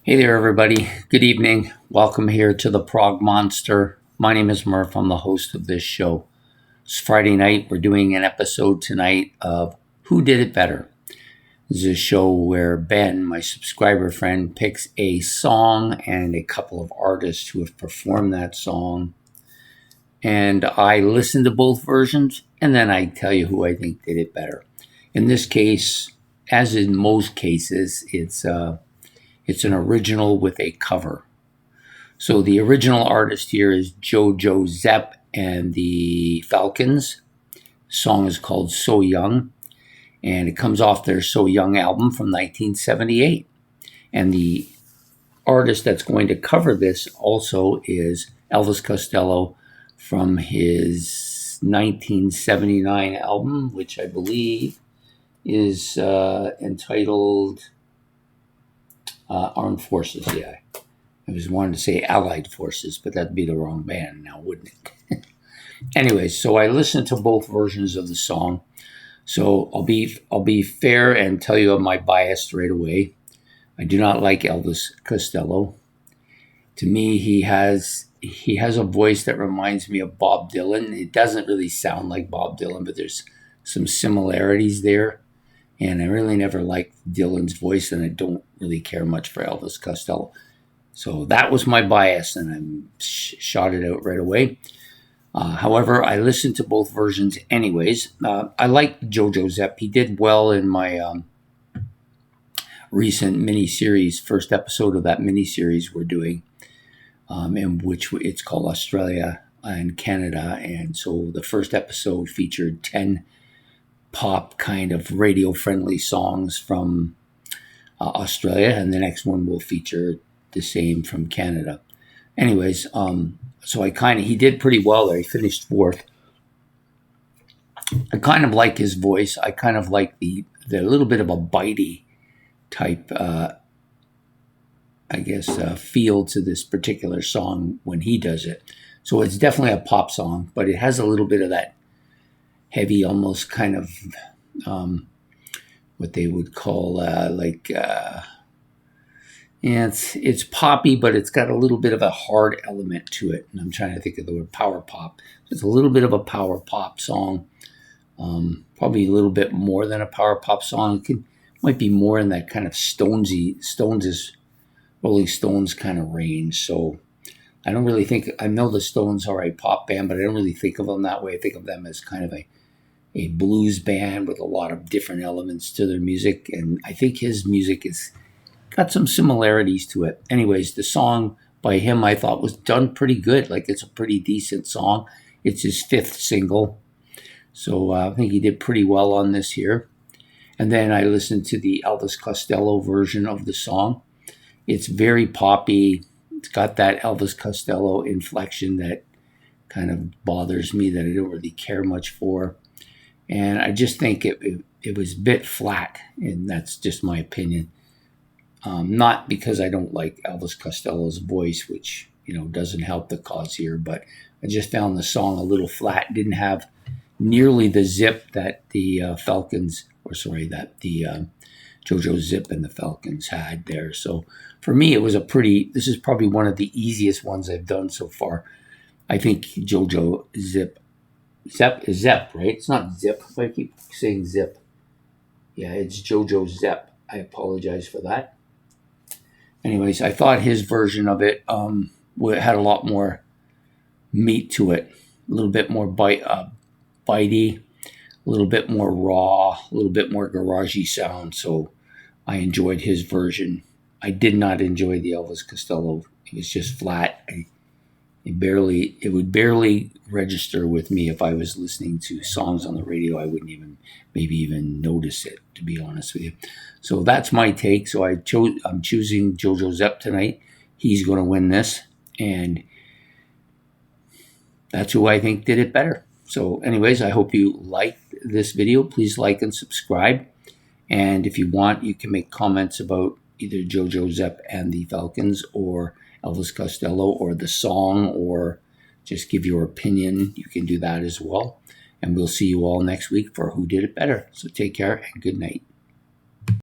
Hey there, everybody. Good evening. Welcome here to the Prog Monster. My name is Murph. I'm the host of this show. It's Friday night. We're doing an episode tonight of Who Did It Better. This is a show where Ben, my subscriber friend, picks a song and a couple of artists who have performed that song. And I listen to both versions, and then I tell you who I think did it better. In this case, as in most cases, it's an original with a cover. So the original artist here is Jo Jo Zep and the Falcons. The song is called So Young, and it comes off their So Young album from 1978. And the artist that's going to cover this also is Elvis Costello from his 1979 album, which I believe is entitled Armed Forces. Yeah, I was wanting to say Allied Forces, but that'd be the wrong band now, wouldn't it? Anyways, so I listened to both versions of the song. So I'll be fair and tell you my bias right away. I do not like Elvis Costello. To me, he has a voice that reminds me of Bob Dylan. It doesn't really sound like Bob Dylan, but there's some similarities there. And I really never liked Dylan's voice, and I don't really care much for Elvis Costello. So that was my bias, and I shot it out right away. However, I listened to both versions anyways. I like Jo Jo Zep. He did well in my recent mini-series, first episode of that mini-series we're doing, in which it's called Australia and Canada. And so the first episode featured 10 pop kind of radio-friendly songs from Australia, and the next one will feature the same from Canada. Anyways, so he did pretty well there. He finished fourth. I kind of like his voice. I kind of like the little bit of a bitey type, feel to this particular song when he does it. So it's definitely a pop song, but it has a little bit of that heavy, almost kind of what they would call it's poppy, but it's got a little bit of a hard element to it. And I'm trying to think of the word power pop. It's a little bit of a power pop song, probably a little bit more than a power pop song. Might be more in that kind of Rolling Stones kind of range. So I don't really think, I know the Stones are a pop band, but I don't really think of them that way. I think of them as kind of a blues band with a lot of different elements to their music. And I think his music has got some similarities to it. Anyways, the song by him I thought was done pretty good. Like, it's a pretty decent song. It's his fifth single. So I think he did pretty well on this here. And then I listened to the Elvis Costello version of the song. It's very poppy. It's got that Elvis Costello inflection that kind of bothers me, that I don't really care much for. And I just think it was a bit flat, and that's just my opinion. Not because I don't like Elvis Costello's voice, which, doesn't help the cause here, but I just found the song a little flat. It didn't have nearly the zip that the Jo Jo Zep and the Falcons had there. So for me, this is probably one of the easiest ones I've done so far. I think Jo Jo Zep is Zep, right? It's not Zip. I keep saying Zip. Yeah, it's Jo Jo Zep. I apologize for that. Anyways, I thought his version of it had a lot more meat to it, a little bit more bitey, a little bit more raw, a little bit more garagey sound. So I enjoyed his version. I did not enjoy the Elvis Costello. It was just flat. It would barely register with me. If I was listening to songs on the radio, I wouldn't even notice it, to be honest with you. So that's my take. So I'm choosing Jo Jo Zep tonight. He's going to win this, and that's who I think did it better. So anyways, I hope you liked this video. Please like and subscribe. And if you want, you can make comments about either Jo Jo Zep and the Falcons, or Elvis Costello, or the song, or just give your opinion. You can do that as well. And we'll see you all next week for Who Did It Better. So take care and good night.